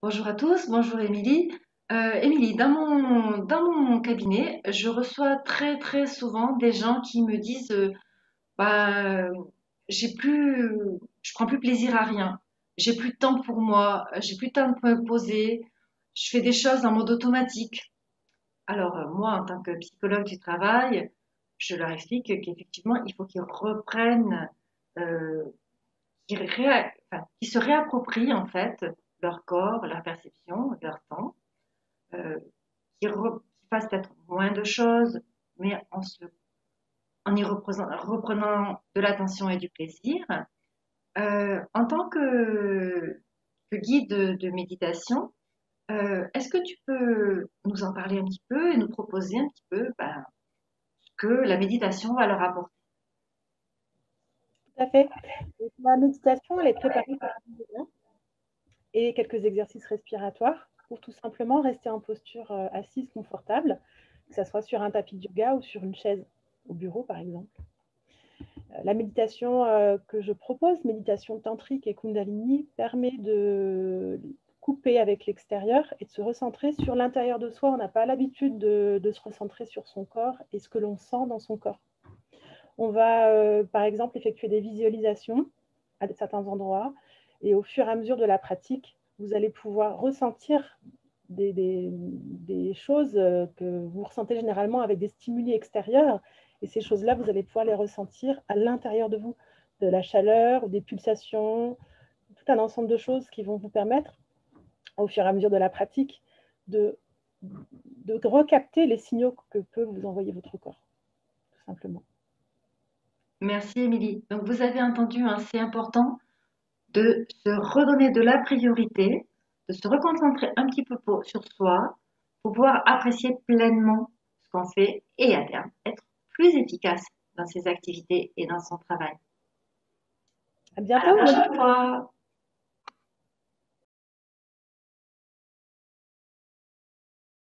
Bonjour à tous, bonjour Émilie. Émilie, dans mon cabinet, je reçois très très souvent des gens qui me disent bah, j'ai plus, je prends plus plaisir à rien, j'ai plus de temps pour moi, j'ai plus de temps pour me poser, je fais des choses en mode automatique. Alors moi, en tant que psychologue du travail, je leur explique qu'effectivement, il faut qu'ils reprennent, euh, qu'ils se réapproprient en fait leur corps, leur perception, leur temps euh, qui fasse peut-être moins de choses, mais en y reprenant de l'attention et du plaisir. En tant que guide de méditation, est-ce que tu peux nous en parler un petit peu et nous proposer un petit peu ce que la méditation va leur apporter? Tout à fait. Donc, la méditation, elle est préparée par yoga et quelques exercices respiratoires pour tout simplement rester en posture assise confortable, que ce soit sur un tapis de yoga ou sur une chaise au bureau, par exemple. La méditation que je propose, méditation tantrique et kundalini, permet de couper avec l'extérieur et de se recentrer sur l'intérieur de soi. On n'a pas l'habitude de se recentrer sur son corps et ce que l'on sent dans son corps. On va, par exemple, effectuer des visualisations à certains endroits et au fur et à mesure de la pratique, vous allez pouvoir ressentir des choses que vous ressentez généralement avec des stimuli extérieurs. Et ces choses-là, vous allez pouvoir les ressentir à l'intérieur de vous, de la chaleur, ou des pulsations, tout un ensemble de choses qui vont vous permettre, au fur et à mesure de la pratique, de, de recapter les signaux que peut vous envoyer votre corps, tout simplement. Merci Émilie. Donc vous avez entendu, hein, c'est important de se redonner de la priorité, de se reconcentrer un petit peu sur soi, pour pouvoir apprécier pleinement ce qu'on fait et à terme être plus efficace dans ses activités et dans son travail. À À la bientôt. prochaine fois!